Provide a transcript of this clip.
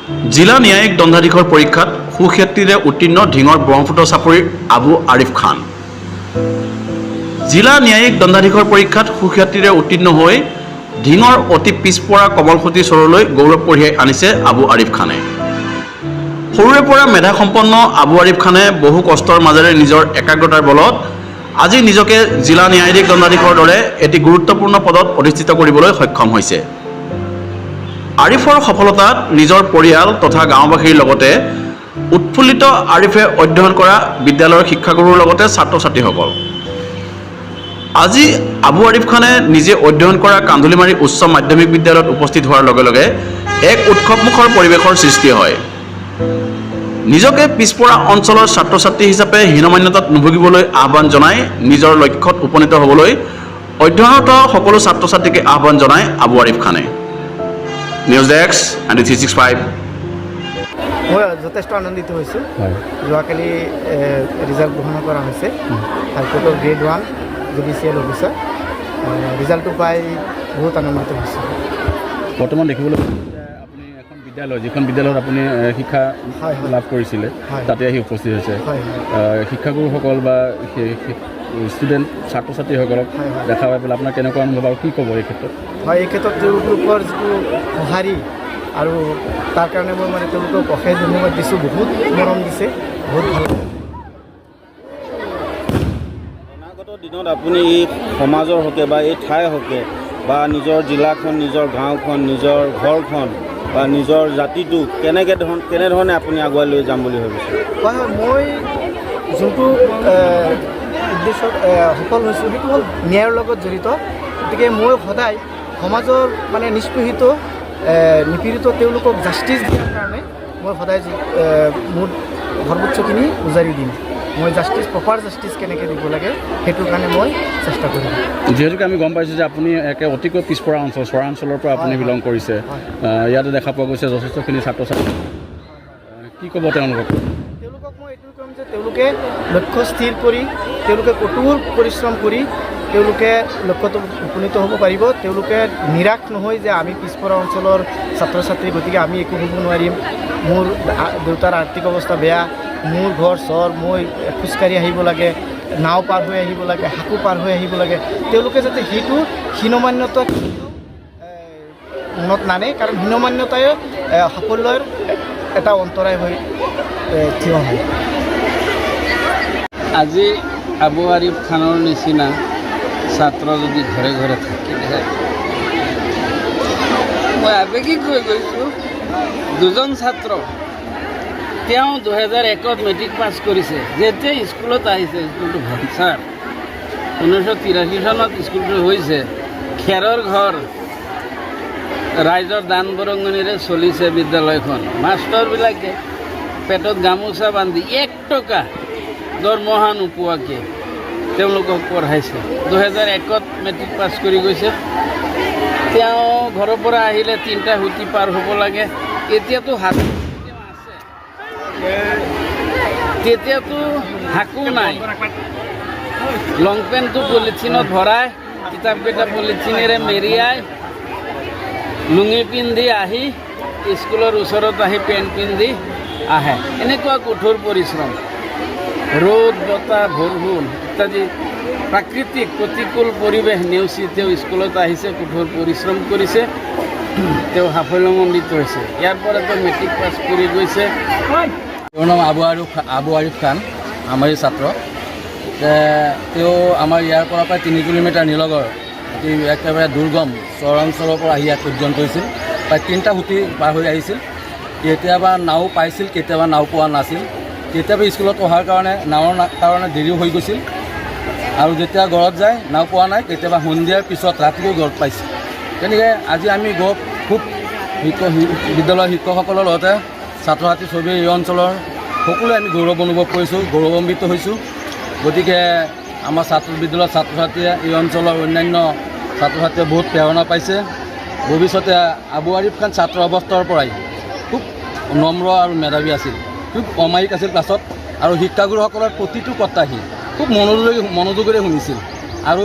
জিলা ন্যায়িক দণ্ডাধীশৰ পৰীক্ষাত সুখ্যাতিৰে উত্তীৰ্ণ ঢিঙৰ ব্ৰহ্মপুত্ৰ চাপৰিৰ আবু আৰিফ খান। জিলা ন্যায়িক দণ্ডাধীশৰ পৰীক্ষাত সুখ্যাতিৰে উত্তীৰ্ণ হৈ ঢিঙৰ অতি পিছপৰা কমলসতী চৰলৈ গৌৰৱ কঢ়িয়াই আনিছে আবু আৰিফ খানে। সৰুৰে পৰা মেধাসম্পন্ন আবু আৰিফ খানে বহু কষ্টৰ মাজেৰে নিজৰ একাগ্ৰতাৰ বলত আজি নিজকে জিলা ন্যায়িক দণ্ডাধীশৰ দৰে এটি গুৰুত্বপূৰ্ণ পদত অধিষ্ঠিত কৰিবলৈ সক্ষম হৈছে। আৰিফৰ সফলতাত নিজৰ পৰিয়াল তথা গাঁওবাসীৰ লগতে উৎফুল্লিত আৰিফে অধ্যয়ন কৰা বিদ্যালয়ৰ শিক্ষাগুৰুৰ লগতে ছাত্ৰ ছাত্ৰীসকল। আজি আবু আৰিফ খানে নিজে অধ্যয়ন কৰা কান্ধুলিমাৰী উচ্চ মাধ্যমিক বিদ্যালয়ত উপস্থিত হোৱাৰ লগে লগে এক উৎসৱমুখৰ পৰিৱেশৰ সৃষ্টি হয়। নিজকে পিছপৰা অঞ্চলৰ ছাত্ৰ ছাত্ৰী হিচাপে হীনমান্যতাত নুভুগিবলৈ আহ্বান জনাই নিজৰ লক্ষ্যত উপনীত হ'বলৈ অধ্যয়নৰত সকলো ছাত্ৰ ছাত্ৰীকে আহ্বান জনায় আবু আৰিফ খানে। News desk and 365। মই যথেষ্ট আনন্দিত হৈছোঁ। যোৱাকালি ৰিজাল্ট ঘোষণা কৰা হৈছে হাইকোৰ্টৰ গ্ৰেড 1 জুডিচিয়েল অফিচাৰ। ৰিজাল্টটো পাই বহুত আনন্দিত হৈছোঁ। বৰ্তমান দেখিবলৈ আপুনি এখন বিদ্যালয়, যিখন বিদ্যালয়ত আপুনি শিক্ষা লাভ কৰিছিলে, তাতে আহি উপস্থিত হৈছে। শিক্ষাগুৰুসকল বা ষ্টুডেণ্ট ছাত্ৰ ছাত্ৰীসকলক দেখা পাই পেলাই আপোনাৰ কেনেকুৱা অনুভৱ আৰু কি ক'ব এই ক্ষেত্ৰত? হয়, এই ক্ষেত্ৰত তেওঁলোকৰ যিটো সঁহাৰি আৰু তাৰ কাৰণে মই তেওঁলোকক অশেষ ধন্যবাদ দিছোঁ। বহুত মৰম দিছে, বহুত ভাল। অনাগত দিনত আপুনি এই সমাজৰ হকে বা এই ঠাইৰ হকে বা নিজৰ জিলাখন, নিজৰ গাঁওখন, নিজৰ ঘৰখন বা নিজৰ জাতিটোক কেনেধৰণে আপুনি আগুৱাই লৈ যাম বুলি ভাবিছে? হয় হয়, মই যোনটো উদ্দেশ্যত সফল হৈছোঁ সেইটো হ'ল ন্যায়ৰ লগত জড়িত। গতিকে মই সদায় সমাজৰ নিষ্পেষিত নিপীড়িত তেওঁলোকক জাষ্টিছ দিয়াৰ কাৰণে মই সদায় মোৰ সৰ্বোচ্চখিনি উজাৰি দিম। মই জাষ্টিছ, প্ৰপাৰ জাষ্টিছ কেনেকৈ দিব লাগে সেইটোৰ কাৰণে মই চেষ্টা কৰিম। যিহেতুকে আমি গম পাইছোঁ যে আপুনি একে অতিকৈ পিছপৰা অঞ্চল, চৰা অঞ্চলৰ পৰা আপুনি বিলং কৰিছে। ইয়াতে দেখা পোৱা গৈছে যথেষ্টখিনি ছাত্ৰ ছাত্ৰী। কি ক'ব তেওঁলোকক? তেওঁলোকক মই এইটোৱে ক'ম যে তেওঁলোকে লক্ষ্য স্থিৰ কৰি তেওঁলোকে কঠোৰ পৰিশ্ৰম কৰি তেওঁলোকে লক্ষ্যত উপনীত হ'ব পাৰিব। তেওঁলোকে নিৰাশ নহয় যে আমি পিছপৰা অঞ্চলৰ ছাত্ৰ ছাত্ৰী, গতিকে আমি একো হ'ব নোৱাৰিম, মোৰ দেউতাৰ আৰ্থিক অৱস্থা বেয়া, মোৰ ঘৰ চহৰ, মই খোজকাঢ়ি আহিব লাগে, নাও পাৰ হৈ আহিব লাগে, সাঁকো পাৰ হৈ আহিব লাগে। তেওঁলোকে যাতে সেইটো হীনমান্যতা মনত নানে, কাৰণ হীনমান্যতাই সাফল্যৰ এটা অন্তৰায় হৈ থিয় হয়। আজি আবু আৰিফ খানৰ নিচিনা ছাত্ৰ যদি ঘৰে ঘৰে থাকিলে, মই আৱেগিক হৈ গৈছোঁ। দুজন ছাত্ৰ, তেওঁ 2001ত মেট্ৰিক পাছ কৰিছে। যেতিয়া স্কুলত আহিছে, স্কুলটো ভেঞ্চাৰ 1983 চনত স্কুলটো হৈছে। খেৰৰ ঘৰ, ৰাইজৰ দান বৰঙণিৰে চলিছে বিদ্যালয়খন। মাষ্টৰবিলাকে পেটত গামোচা বান্ধি 1 টকা দৰমহা নোপোৱাকৈ তেওঁলোকক পঢ়াইছে। 2001ত মেট্ৰিক পাছ কৰি গৈছে। তেওঁ ঘৰৰ পৰা আহিলে 3টা সুঁতি পাৰ হ'ব লাগে। এতিয়াতো আছে, তেতিয়াতো হাকো নাই। লং পেণ্টটো পলিথিনত ভৰাই, কিতাপকেইটা পলিথিনেৰে মেৰিয়াই, লুঙি পিন্ধি আহি স্কুলৰ ওচৰত আহি পেণ্ট পিন্ধি আহে। এনেকুৱা কঠোৰ পৰিশ্ৰম, ৰ'দ বতাহ বৰষুণ ইত্যাদি প্ৰাকৃতিক প্ৰতিকূল পৰিৱেশ নেওচি তেওঁ স্কুলত আহিছে, কঠোৰ পৰিশ্ৰম কৰিছে, তেওঁ সাফল্যমণ্ডিত হৈছে। ইয়াৰ পৰা তেওঁ মেট্ৰিক পাছ কৰি গৈছে। তেওঁৰ নাম আবু আৰিফ খান, আমাৰ ছাত্ৰ। তেওঁ আমাৰ ইয়াৰ পৰা প্ৰায় 3 কিলোমিটাৰ নিলগৰ একেবাৰে দুৰ্গম চৰাঞ্চলৰ পৰা আহি ইয়াত অধ্যয়ন কৰিছিল। প্ৰায় 3টা সুঁতি পাৰ হৈ আহিছিল। কেতিয়াবা নাও পাইছিল, কেতিয়াবা নাও পোৱা নাছিল। কেতিয়াবা স্কুলত অহাৰ কাৰণে নাৱৰ কাৰণে দেৰিও হৈ গৈছিল, আৰু যেতিয়া ঘৰত যায় নাও পোৱা নাই। কেতিয়াবা সন্ধিয়াৰ পিছত ৰাতিও ঘৰত পাইছিল। তেনেকৈ আজি আমি খুব বিদ্যালয়ৰ শিক্ষকসকলৰ লগতে ছাত্ৰ ছাত্ৰী চবেই এই অঞ্চলৰ সকলোৱে আমি গৌৰৱ অনুভৱ কৰিছোঁ, গৌৰৱান্বিত হৈছোঁ। গতিকে আমাৰ বিদ্যালয়ৰ ছাত্ৰ ছাত্ৰীয়ে এই অঞ্চলৰ অন্যান্য ছাত্ৰ ছাত্ৰীয়ে বহুত প্ৰেৰণা পাইছে। ভৱিষ্যতে আবু আৰিফ খান ছাত্ৰ অৱস্থাৰ পৰাই খুব নম্ৰ আৰু মেধাৱী আছিল, খুব অমায়িক আছিল ক্লাছত, আৰু শিক্ষাগুৰুসকলৰ প্ৰতিটো কথা সি খুব মনোযোগেৰে শুনিছিল।